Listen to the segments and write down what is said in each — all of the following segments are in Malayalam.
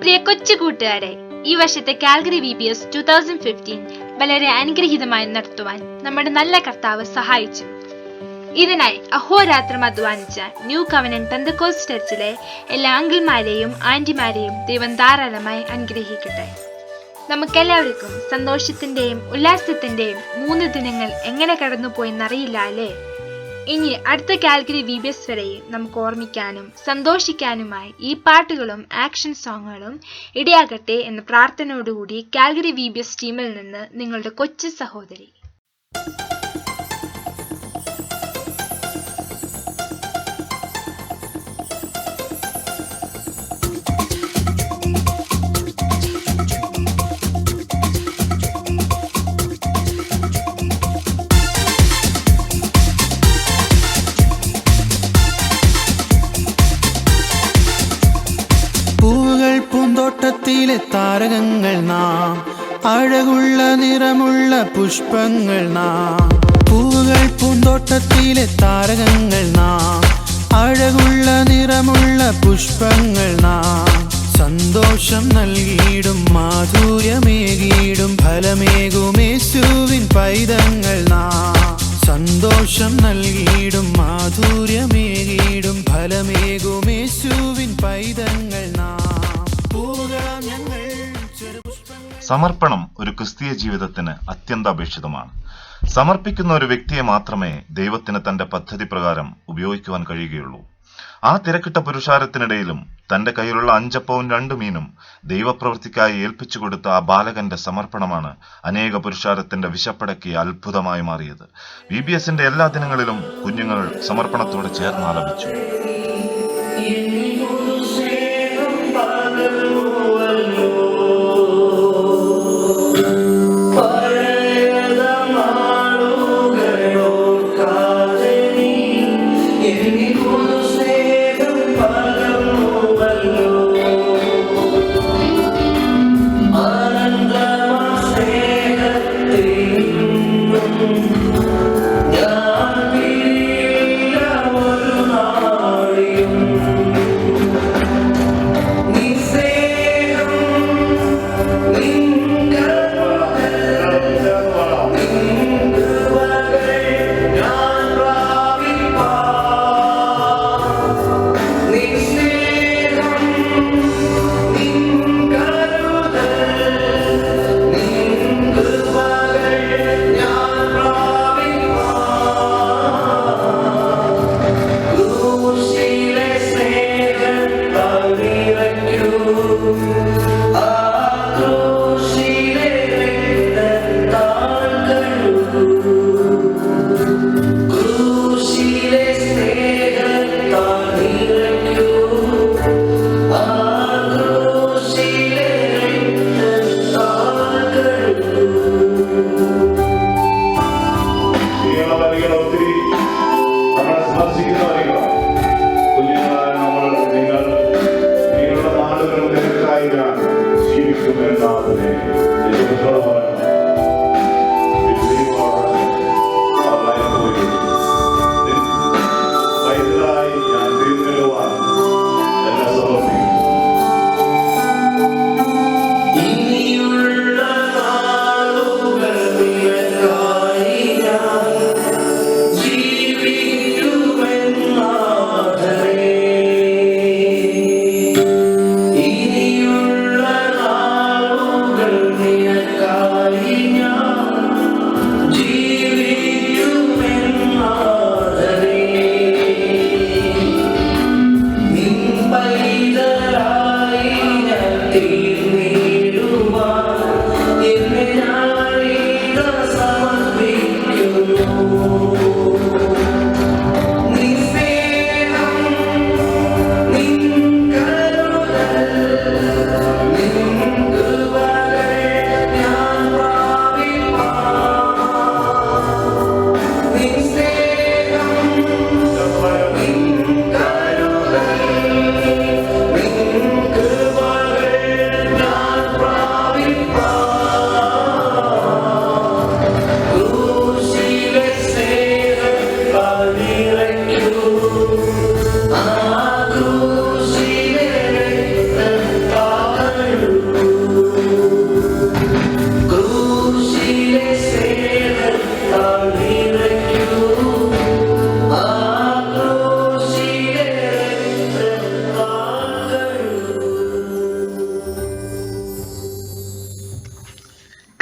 പ്രിയ കൊച്ചു കൂട്ടുകാരെ, ഈ വർഷത്തെ കാൽഗറി VBS 2015 വളരെ അനുഗ്രഹീതമായി നടത്തുവാൻ നമ്മുടെ നല്ല കർത്താവ് സഹായിച്ചു. ഇതിനായി അഹോരാത്രം അധ്വാനിച്ച ന്യൂ കവനന്റ് പെന്തക്കോസ്റ്റ് ചർച്ചിലെ എല്ലാ അങ്കിൾമാരെയും ആന്റിമാരെയും ദൈവം ധാരാളമായി അനുഗ്രഹിക്കട്ടെ. നമുക്കെല്ലാവർക്കും സന്തോഷത്തിന്റെയും ഉല്ലാസത്തിന്റെയും 3 ദിനങ്ങൾ എങ്ങനെ കടന്നുപോയെന്നറിയില്ല അല്ലേ? ഇനി അടുത്ത കാൽഗറി VBS വരെയും നമുക്ക് ഓർമ്മിക്കാനും സന്തോഷിക്കാനുമായി ഈ പാട്ടുകളും ആക്ഷൻ സോങ്ങുകളും ഇടയാകട്ടെ എന്ന പ്രാർത്ഥനയോടുകൂടി കാൽഗറി VBS ടീമിൽ നിന്ന് നിങ്ങളുടെ കൊച്ചു സഹോദരി. പൂന്തോട്ടത്തിലെ താരകങ്ങൾ നാം, അഴകുള്ള നിറമുള്ള പുഷ്പങ്ങൾ നാം. പൂവുകൾ പൂന്തോട്ടത്തിലെ താരകങ്ങൾ നാം, അഴകുള്ള നിറമുള്ള പുഷ്പങ്ങൾ നാം. സന്തോഷം നൽകിയിടും മാധുര്യമേകിയിടും ഫലമേകുമേശുവിൻ പൈതങ്ങൾ നാം. സന്തോഷം നൽകിയിടും മാധുര്യമേകിയിടും ഫലമേകുമേശുവിൻ പൈതങ്ങൾ നാം. സമർപ്പണം ഒരു ക്രിസ്തീയ ജീവിതത്തിന് അത്യന്താപേക്ഷിതമാണ്. സമർപ്പിക്കുന്ന ഒരു വ്യക്തിയെ മാത്രമേ ദൈവത്തിന് തന്റെ പദ്ധതി പ്രകാരം ഉപയോഗിക്കുവാൻ കഴിയുകയുള്ളൂ. ആ തിരക്കിട്ട പുരുഷാരത്തിനിടയിലും തന്റെ കയ്യിലുള്ള 5 അപ്പവും 2 മീനും ദൈവപ്രവൃത്തിക്കായി ഏൽപ്പിച്ചു കൊടുത്ത ആ ബാലകന്റെ സമർപ്പണമാണ് അനേക പുരുഷാരത്തിന്റെ വിശപ്പടക്കിയ അത്ഭുതമായി മാറിയത്. VBSന്റെ എല്ലാ ദിനങ്ങളിലും കുഞ്ഞുങ്ങൾ സമർപ്പണത്തോടെ ചേർന്ന് ആലപിച്ചു.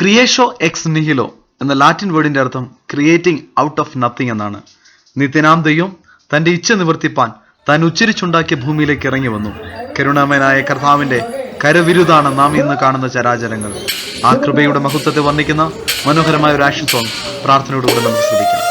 ക്രിയേഷോ എക്സ് നിഹിലോ എന്ന ലാറ്റിൻ വേർഡിന്റെ അർത്ഥം ക്രിയേറ്റിംഗ് ഔട്ട് ഓഫ് നത്തിങ് എന്നാണ്. നിത്യനാം ദൈവം തന്റെ ഇച്ഛ നിവർത്തിപ്പാൻ താൻ ഉച്ചരിച്ചുണ്ടാക്കിയ ഭൂമിയിലേക്ക് ഇറങ്ങി വന്നു. കരുണാമയനായ കർത്താവിന്റെ കരവിരുതാണ് നാം ഇന്ന് കാണുന്ന ചരാചരങ്ങൾ. ആ കൃപയുടെ മഹത്വത്തെ വർണ്ണിക്കുന്ന മനോഹരമായ ഒരു ആക്ഷൻ സോങ് പ്രാർത്ഥനയോടുകൂടെ നമുക്ക് ശ്രദ്ധിക്കാം.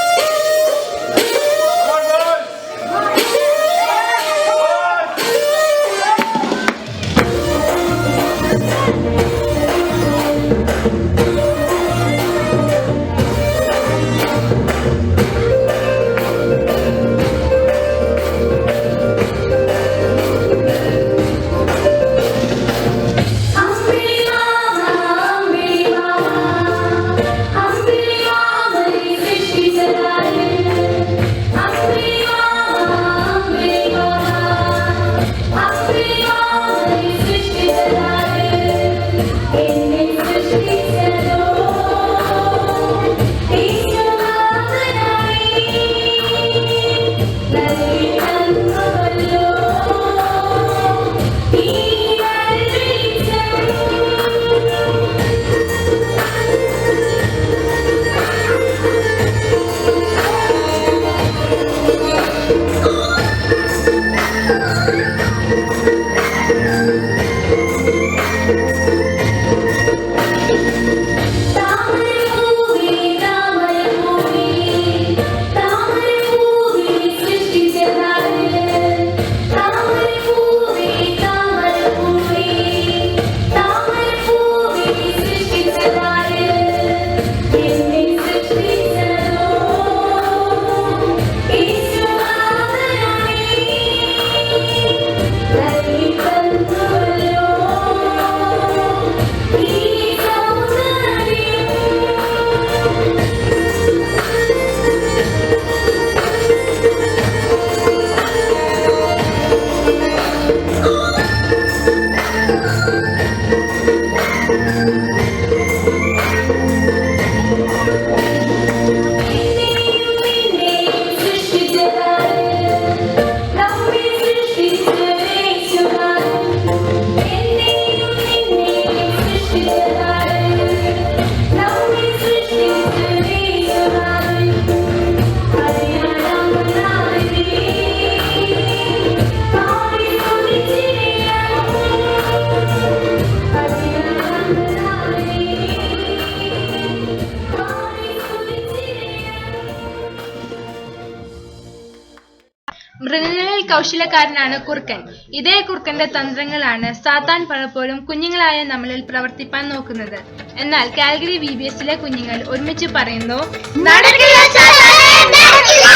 മൃഗങ്ങളിൽ കൗശലക്കാരനാണ് കുറുക്കൻ. ഇതേ കുറുക്കന്റെ തന്ത്രങ്ങളാണ് സാത്താൻ പലപ്പോഴും കുഞ്ഞുങ്ങളായ നമ്മളിൽ പ്രവർത്തിപ്പാൻ നോക്കുന്നത്. എന്നാൽ കാൽഗറി VBSലെ കുഞ്ഞുങ്ങൾ ഒരുമിച്ച് പറയുന്നു, നടക്കില്ല സാത്താനേ, നടക്കില്ല.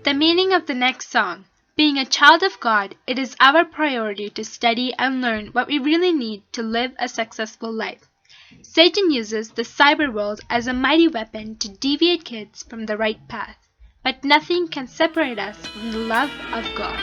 The meaning of the next song. Being a child of God, it is our priority to study and learn what we really need to live a successful life. Satan uses the cyber world as a mighty weapon to deviate kids from the right path, but nothing can separate us from the love of God.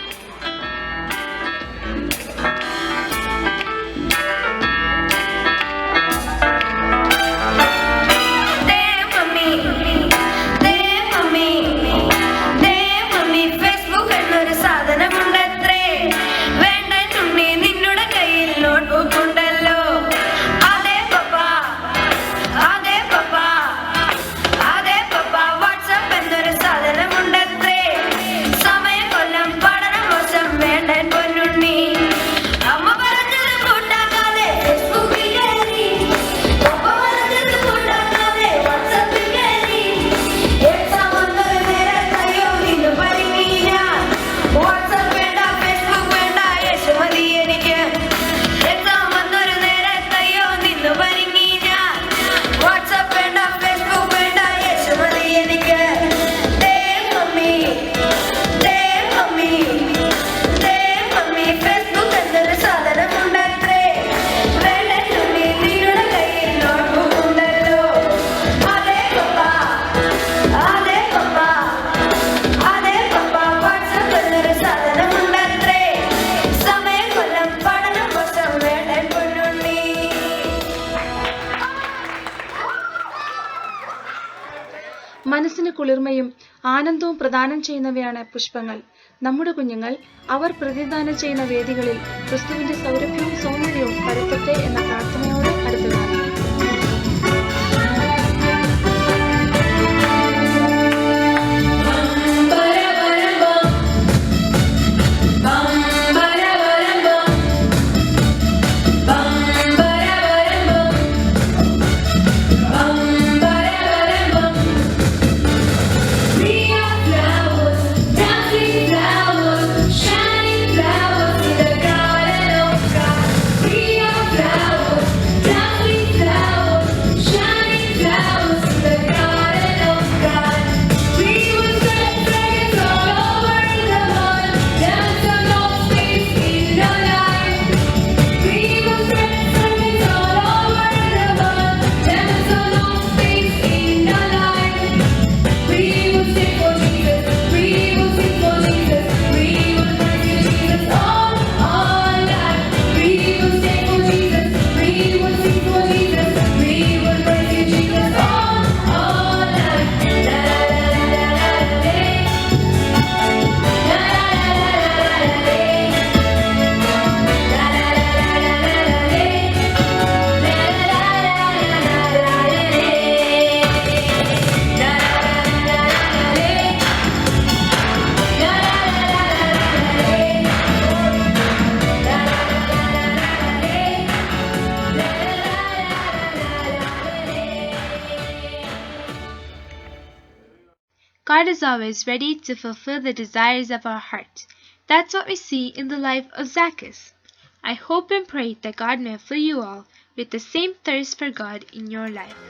മനസ്സിന് കുളിർമയും ആനന്ദവും പ്രദാനം ചെയ്യുന്നവയാണ് പുഷ്പങ്ങൾ. നമ്മുടെ കുഞ്ഞുങ്ങൾ അവർ പ്രതിദാനം ചെയ്യുന്ന വേദികളിൽ ക്രിസ്തുവിന്റെ സൗരഭ്യവും സൗന്ദര്യവും പരത്തട്ടെ എന്ന പ്രാർത്ഥനയോടെ അടുത്തതാണ്. God is always ready to fulfill the desires of our heart. That's what we see in the life of Zacchaeus. I hope and pray that God may fill you all with the same thirst for God in your life.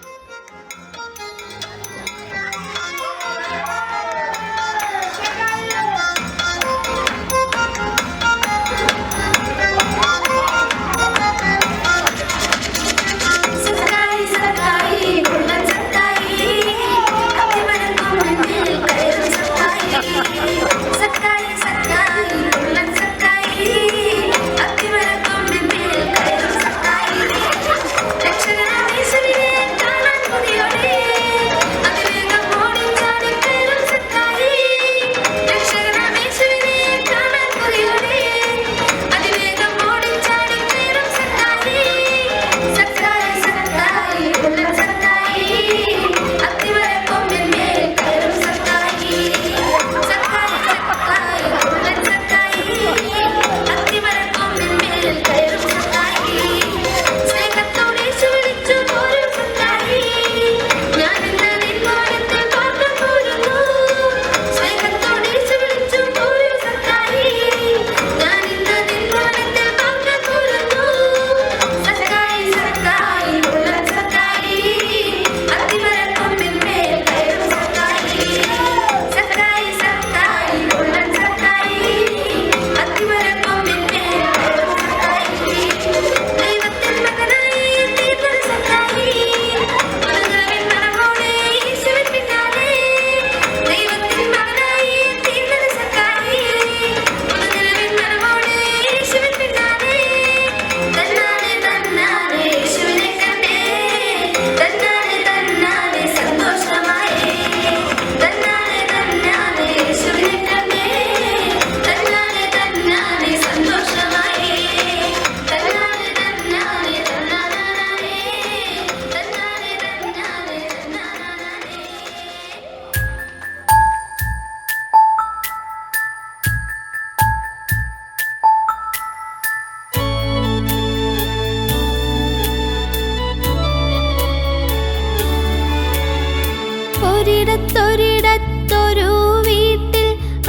ഒരിടത്തൊരിടത്തൊരു വീട്ടിൽ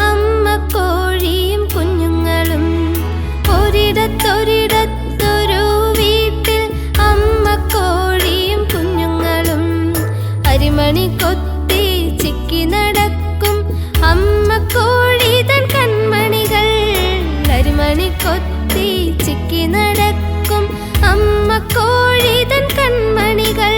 അമ്മ കോഴിയും കുഞ്ഞുങ്ങളും. ഒരിടത്തൊരിടത്തൊരു വീട്ടിൽ അമ്മ കോഴിയും കുഞ്ഞുങ്ങളും. അരിമണി കൊത്തി ചിക്കി നടക്കും അമ്മ കോഴി തൻ കൺമണികൾ. അരിമണി കൊത്തി ചിക്കി നടക്കും അമ്മ കോഴി തൻ കൺമണികൾ.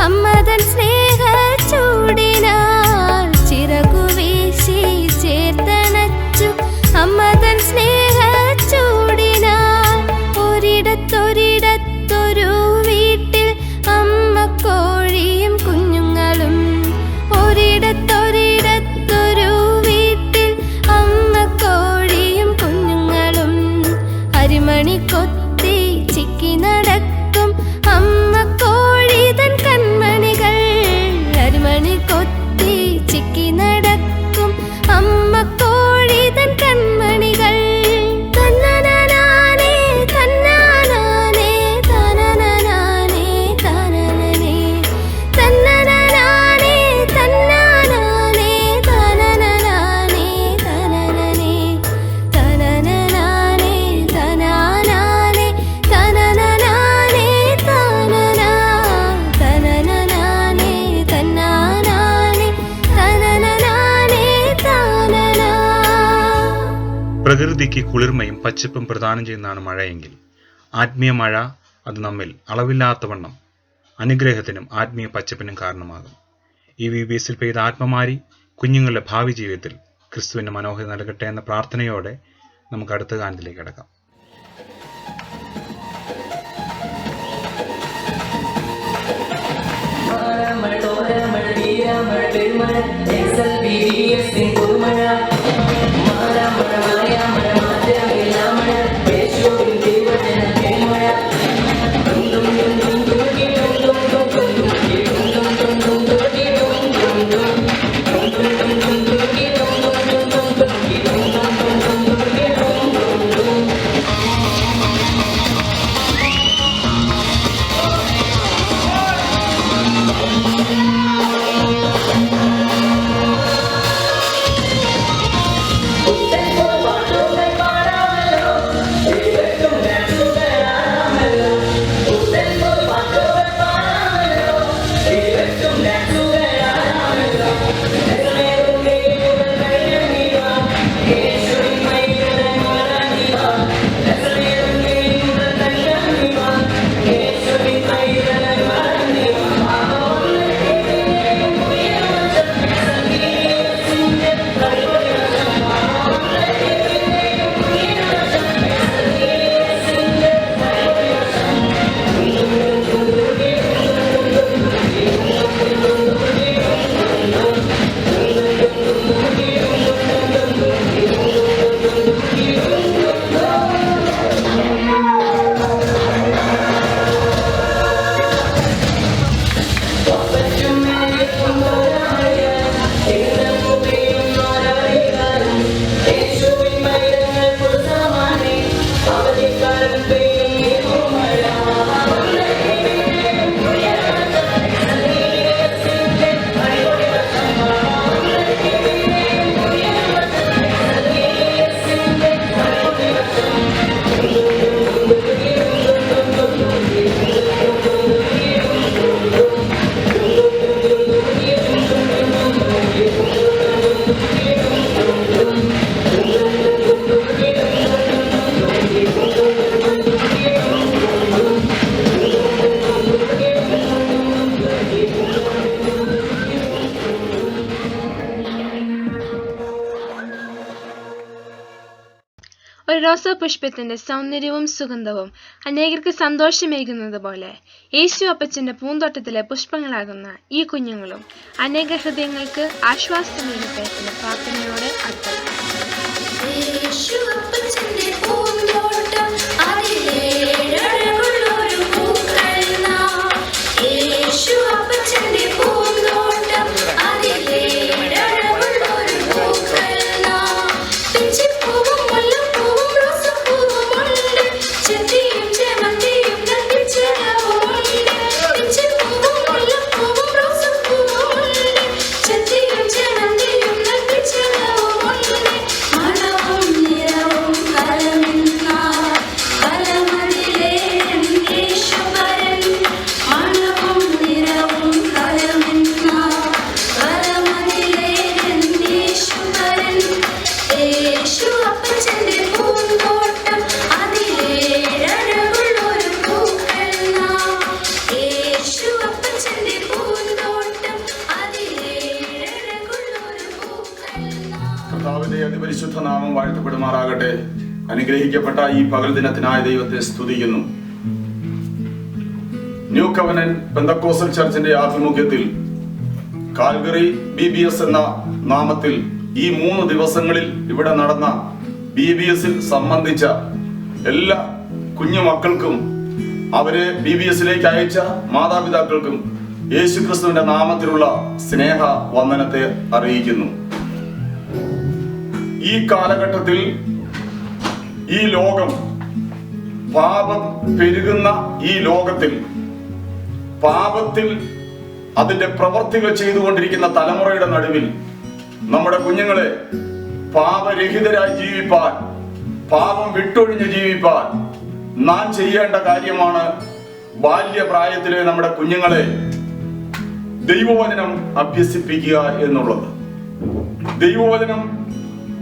അമ്മതൻ സ്നേഹ ചൂടിനാൽ ചിറകുവീശി ചേർത്തണച്ചു. അമ്മതൻ സ്നേഹ ചൂടിനാൽ ഒരിടത്തൊരിടത്തൊരു വീട്ടിൽ അമ്മക്കോഴിയും കുഞ്ഞുങ്ങളും. ഒരിടത്തൊരിടത്തൊരു വീട്ടിൽ അമ്മക്കോഴിയും കുഞ്ഞുങ്ങളും. അരിമണി കൊത്തി ചിക്കി നടക്കും അമ്മക്കോഴി തൻ കൺമണികൾ. അരിമണി കൊത്തി ചിക്കി നടക്കും അമ്മക്കോഴി തൻ കൺമണികൾ. തന്നനനാനേ തന്നാനാനേ തനനനാനേ തനനനേ. തന്നനനാനേ തന്നാനാനേ തനനനാനേ തനനനേ. തനനനാനേ തനാനാനേ തനനനാനേ തനനാ. തനനനാനേ തന്നാനാനേ തനനനാനേ തനനാ. പ്രകൃതിക്ക് കുളിർമയും പച്ചപ്പും പ്രദാനം ചെയ്യുന്നതാണ് മഴയെങ്കിൽ ആത്മീയ മഴ അത് നമ്മിൽ അളവില്ലാത്തവണ്ണം അനുഗ്രഹത്തിനും ആത്മീയ പച്ചപ്പിനും കാരണമാകും. ഈ VBSൽ പെയ്ത ആത്മമാരി കുഞ്ഞുങ്ങളുടെ ഭാവി ജീവിതത്തിൽ ക്രിസ്തുവിന്റെ മനോഹര നൽകട്ടെ എന്ന പ്രാർത്ഥനയോടെ നമുക്ക് അടുത്ത ഗാനത്തിലേക്ക് കടക്കാം. ഒരു റോസാപുഷ്പത്തിന്റെ സൗന്ദര്യവും സുഗന്ധവും അനേകർക്ക് സന്തോഷമേകുന്നത് പോലെ യേശു അപ്പച്ചന്റെ പൂന്തോട്ടത്തിലെ പുഷ്പങ്ങളാകുന്ന ഈ കുഞ്ഞുങ്ങളും അനേക ഹൃദയങ്ങൾക്ക് ആശ്വാസമേകട്ടെ എന്ന പ്രാർത്ഥനയോടെ അടുത്ത മണവും നിറവും കലർന്ന വാഴ്ത്തപ്പെടുമാറാകട്ടെ. അനുഗ്രഹിക്കപ്പെട്ട ഈ പകൽ ദിനത്തിനായ ദൈവത്തെ സ്തുതിക്കുന്നു. ന്യൂ കവനന്റ് പെന്തക്കോസ്റ്റൽ ചർച്ചിന്റെ ആഭിമുഖ്യത്തിൽ കാൽഗറി BBS എന്ന നാമത്തിൽ ഈ 3 ദിവസങ്ങളിൽ ഇവിടെ നടന്ന BBSൽ സംബന്ധിച്ച എല്ലാ കുഞ്ഞു മക്കൾക്കും അവരെ BBSലേക്ക് അയച്ച മാതാപിതാക്കൾക്കും യേശുക്രിസ്തുവിന്റെ നാമത്തിലുള്ള സ്നേഹ വന്ദനത്തെ അറിയിക്കുന്നു. ഈ കാലഘട്ടത്തിൽ ഈ ലോകം, പാപം പെരുകുന്ന ഈ ലോകത്തിൽ, പാപത്തിൽ അതിന്റെ പ്രവർത്തികൾ ചെയ്തുകൊണ്ടിരിക്കുന്ന തലമുറയുടെ നടുവിൽ നമ്മുടെ കുഞ്ഞുങ്ങളെ പാപരഹിതരായി ജീവിപ്പാൻ, പാപം വിട്ടൊഴിഞ്ഞ് ജീവിപ്പാൻ നാം ചെയ്യേണ്ട കാര്യമാണ് ബാല്യപ്രായത്തിലെ നമ്മുടെ കുഞ്ഞുങ്ങളെ ദൈവവചനം അഭ്യസിപ്പിക്കുക എന്നുള്ളത്. ദൈവവചനം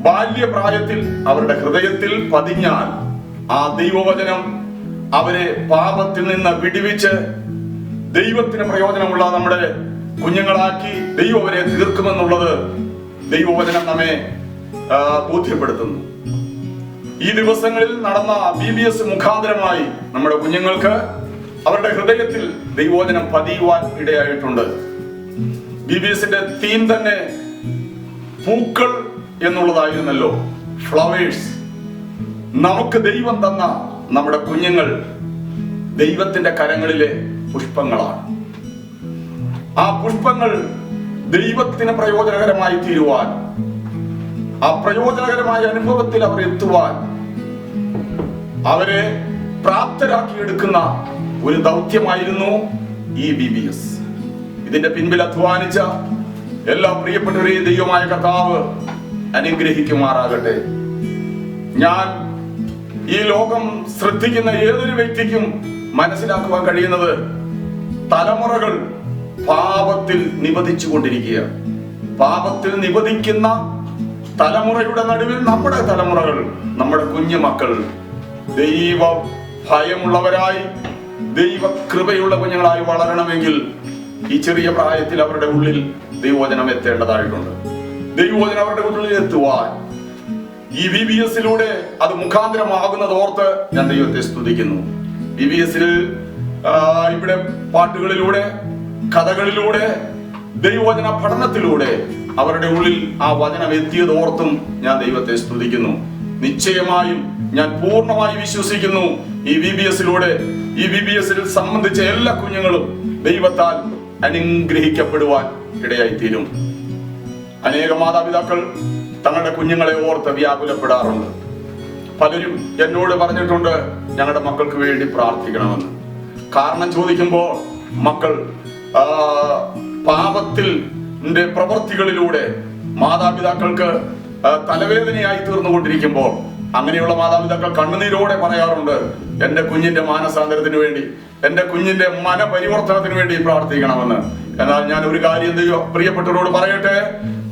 ബാല്യപ്രായത്തിൽ അവരുടെ ഹൃദയത്തിൽ പതിഞ്ഞാൽ ആ ദൈവവചനം അവരെ പാപത്തിൽ നിന്ന് വിടുവിച്ച് ദൈവത്തിന് പ്രയോജനമുള്ള നമ്മുടെ കുഞ്ഞുങ്ങളാക്കി ദൈവം അവരെ തീർക്കുമെന്നുള്ളത് ദൈവവചനം നമ്മെ ബോധ്യപ്പെടുത്തുന്നു. ഈ ദിവസങ്ങളിൽ നടന്ന BBS മുഖാന്തരമായി നമ്മുടെ കുഞ്ഞുങ്ങൾക്ക് അവരുടെ ഹൃദയത്തിൽ ദൈവവചനം പതിയുവാൻ ഇടയായിട്ടുണ്ട്. BBSന്റെ തീം തന്നെ പൂക്കൾ എന്നുള്ളതായിരുന്നല്ലോ, ഫ്ലവേഴ്സ്. നമുക്ക് ദൈവം തന്ന നമ്മുടെ കുഞ്ഞുങ്ങൾ ദൈവത്തിന്റെ കരങ്ങളിലെ പുഷ്പങ്ങളാണ്. ആ പുഷ്പങ്ങൾ ദൈവത്തിന് പ്രയോജനകരമായി തീരുവാൻ, ആ പ്രയോജനകരമായ അനുഭവത്തിൽ അവർ എത്തുവാൻ അവരെ പ്രാപ്തരാക്കിയെടുക്കുന്ന ഒരു ദൗത്യമായിരുന്നു ഈ BBS. ഇതിന്റെ പിൻപിൽ അധ്വാനിച്ച എല്ലാ പ്രിയപ്പെട്ടവരെയും ദൈവമായ കർത്താവ് അനുഗ്രഹിക്കുമാറാകട്ടെ. ഞാൻ ഈ ലോകം ശ്രദ്ധിക്കുന്ന ഏതൊരു വ്യക്തിക്കും മനസ്സിലാക്കുവാൻ കഴിയുന്നത് തലമുറകൾ പാപത്തിൽ നിബദിച്ചു കൊണ്ടിരിക്കുക. പാപത്തിൽ നിബദിക്കുന്ന തലമുറയുടെ നടുവിൽ നമ്മുടെ തലമുറകൾ, നമ്മുടെ കുഞ്ഞു മക്കൾ ദൈവ ഭയമുള്ളവരായി, ദൈവ കൃപയുള്ള കുഞ്ഞുങ്ങളായി വളരണമെങ്കിൽ ഈ ചെറിയ പ്രായത്തിൽ അവരുടെ ഉള്ളിൽ ദൈവവചനം എത്തേണ്ടതായിട്ടുണ്ട്. ദൈവവചനം അവരുടെ ഉള്ളിൽ എത്തുവാൻ ഈ BBSലൂടെ അത് മുഖാന്തരമാകുന്നത് ഓർത്ത് ഞാൻ ദൈവത്തെ സ്തുതിക്കുന്നു. BBSൽ ഇവിടെ പാട്ടുകളിലൂടെ, കഥകളിലൂടെ, ദൈവവചന പഠനത്തിലൂടെ അവരുടെ ഉള്ളിൽ ആ വചനം എത്തിയത് ഓർത്തും ഞാൻ ദൈവത്തെ സ്തുതിക്കുന്നു. നിശ്ചയമായും ഞാൻ പൂർണ്ണമായി വിശ്വസിക്കുന്നു ഈ BBSലൂടെ, ഈ BBSൽ സംബന്ധിച്ച എല്ലാ കുഞ്ഞുങ്ങളും ദൈവത്താൽ അനുഗ്രഹിക്കപ്പെടുവാൻ ഇടയായിത്തീരും. അനേക മാതാപിതാക്കൾ തങ്ങളുടെ കുഞ്ഞുങ്ങളെ ഓർത്ത് വ്യാകുലപ്പെടാറുണ്ട്. പലരും എന്നോട് പറഞ്ഞിട്ടുണ്ട് ഞങ്ങളുടെ മക്കൾക്ക് വേണ്ടി പ്രാർത്ഥിക്കണമെന്ന്. കാരണം ചോദിക്കുമ്പോൾ മക്കൾ പാപത്തിന്റെ പ്രവൃത്തികളിലൂടെ മാതാപിതാക്കൾക്ക് തലവേദനയായി തീർന്നുകൊണ്ടിരിക്കുമ്പോൾ അങ്ങനെയുള്ള മാതാപിതാക്കൾ കണ്ണുനീരോടെ പറയാറുണ്ട്, എന്റെ കുഞ്ഞിന്റെ മാനസാന്തരത്തിന് വേണ്ടി, എന്റെ കുഞ്ഞിന്റെ മനപരിവർത്തനത്തിന് വേണ്ടി പ്രാർത്ഥിക്കണമെന്ന്. എന്നാൽ ഞാൻ ഒരു കാര്യം പ്രിയപ്പെട്ടവരോട് പറയട്ടെ,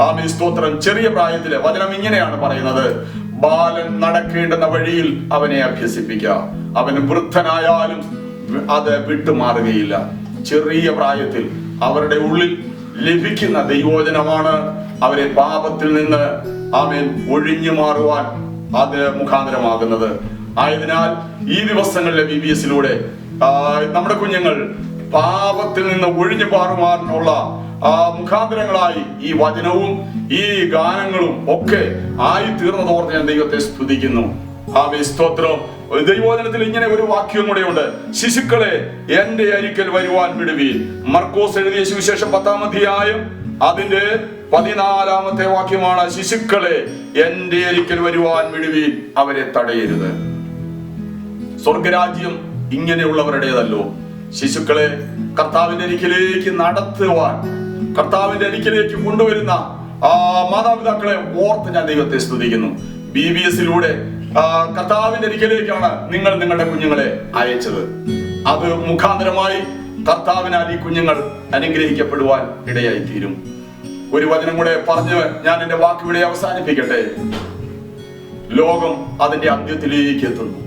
ആമേ സ്തോത്രം. ചെറിയ പ്രായത്തില് വചനം ഇങ്ങനെയാണ് പറയുന്നത്, ബാലൻ നടക്കേണ്ടുന്ന വഴിയിൽ അവനെ അഭ്യസിപ്പിക്കുക, അവന് വൃദ്ധനായാലും അത് വിട്ടുമാറുകയില്ല. ചെറിയ പ്രായത്തിൽ അവരുടെ ഉള്ളിൽ ലഭിക്കുന്ന ദൈവവചനമാണ് അവരെ പാപത്തിൽ നിന്ന് ആമേൻ ഒഴിഞ്ഞു മാറുവാൻ അത് മുഖാന്തരമാകുന്നത്. ആയതിനാൽ ഈ ദിവസങ്ങളിലെ BBSലൂടെ നമ്മുടെ കുഞ്ഞുങ്ങൾ പാപത്തിൽ നിന്ന് ഒഴിഞ്ഞു മാറുവാനുള്ള മുഖാന്തരങ്ങളായി ഈ വചനവും ഈ ഗാനങ്ങളും ഒക്കെ ആയി തീർന്നതോർത്ത് ഞാൻ ദൈവത്തെ സ്തുതിക്കുന്നു. ആമേൻ സ്തോത്രം. ദൈവവചനത്തിൽ ഇങ്ങനെ ഒരു വാക്യം കൂടെയുണ്ട്, ശിശുക്കളെ എന്റെ അരിക്കൽ വരുവാൻ വിടുവീൻ. മർക്കോസ് എഴുതിയ സുവിശേഷം 10-ാം അധ്യായം അതിന്റെ 14-ാമത്തെ വാക്യമാണ്, ശിശുക്കളെ എന്റെ അരിക്കൽ വരുവാൻ വിടുവീൻ, അവരെ തടയരുത്. സ്വർഗരാജ്യം ഇങ്ങനെയുള്ളവരുടേതല്ലോ. ശിശുക്കളെ കർത്താവിന്റെ അരികിലേക്ക് നടത്തുവാൻ, കർത്താവിന്റെ അരികിലേക്ക് കൊണ്ടുവരുന്ന മാതാപിതാക്കളെ ഓർത്ത് ഞാൻ ദൈവത്തെ സ്തുതിക്കുന്നു. BBSലൂടെ കർത്താവിന്റെ അരികിലേക്കാണ് നിങ്ങൾ നിങ്ങളുടെ കുഞ്ഞുങ്ങളെ അയച്ചത്. അത് മുഖാന്തരമായി കർത്താവിനാൽ ഈ കുഞ്ഞുങ്ങൾ അനുഗ്രഹിക്കപ്പെടുവാൻ ഇടയായി തീരും. ഒരു വചനം കൂടെ പറഞ്ഞ് ഞാൻ എന്റെ വാക്കിവിടെ അവസാനിപ്പിക്കട്ടെ. ലോകം അതിന്റെ അന്ത്യത്തിലേക്ക് എത്തുന്നു.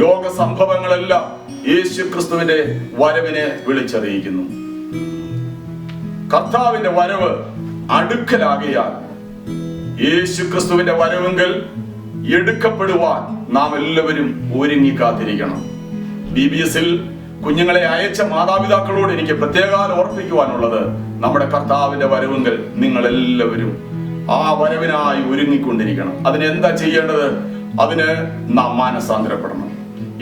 ലോക സംഭവങ്ങളെല്ലാം യേശു ക്രിസ്തുവിന്റെ വരവിനെ വിളിച്ചറിയിക്കുന്നു. കർത്താവിന്റെ വരവ് അടുക്കലാകിയാൽ യേശു ക്രിസ്തുവിന്റെ വരവെങ്കിൽ എടുക്കപ്പെടുവാൻ നാം എല്ലാവരും ഒരുങ്ങി കാത്തിരിക്കണം. BBS-ൽ കുഞ്ഞുങ്ങളെ അയച്ച മാതാപിതാക്കളോട് എനിക്ക് പ്രത്യേകം ഓർപ്പിക്കുവാനുള്ളത്, നമ്മുടെ കർത്താവിന്റെ വരവെങ്കിൽ നിങ്ങൾ എല്ലാവരും ആ വരവിനായി ഒരുങ്ങിക്കൊണ്ടിരിക്കണം. അതിനെന്താ ചെയ്യേണ്ടത്? അതിന് നാം മാനസാന്തരപ്പെടണം.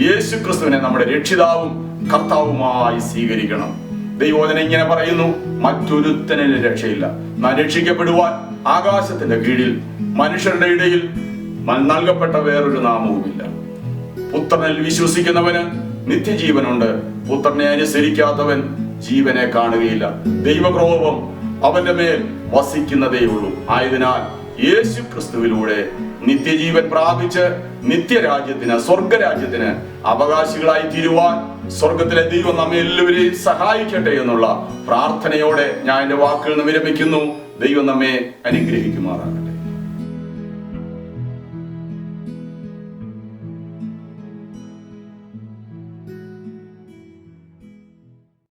യേശു ക്രിസ്തുവിനെ നമ്മുടെ രക്ഷിതാവും കർത്താവുമായി സ്വീകരിക്കണം. ദൈവവചനം ഇങ്ങനെ പറയുന്നു, മറ്റൊരുത്തനും രക്ഷയില്ല. നാം രക്ഷിക്കപ്പെടുവാൻ ആകാശത്തിന്റെ കീഴിൽ മനുഷ്യരുടെ ഇടയിൽ നൽകപ്പെട്ട വേറൊരു നാമവുമില്ല. പുത്രനിൽ വിശ്വസിക്കുന്നവന് നിത്യജീവനുണ്ട്. പുത്രനെ അനുസരിക്കാത്തവൻ ജീവനെ കാണുകയില്ല. ദൈവകോപം അവന്റെ മേൽ വസിക്കുന്നതേയുള്ളൂ. ആയതിനാൽ യേശു ക്രിസ്തുവിലൂടെ നിത്യജീവൻ പ്രാപിച്ച് നിത്യരാജ്യത്തിന്, സ്വർഗരാജ്യത്തിന് അവകാശികളായി തീരുവാൻ സ്വർഗത്തിലെ ദൈവം നമ്മെ എല്ലാവരെയും സഹായിക്കട്ടെ എന്നുള്ള പ്രാർത്ഥനയോടെ ഞാൻ എന്റെ വാക്കുകൾ വിരമിക്കുന്നു. ദൈവം നമ്മെ അനുഗ്രഹിക്കുമാറാകട്ടെ.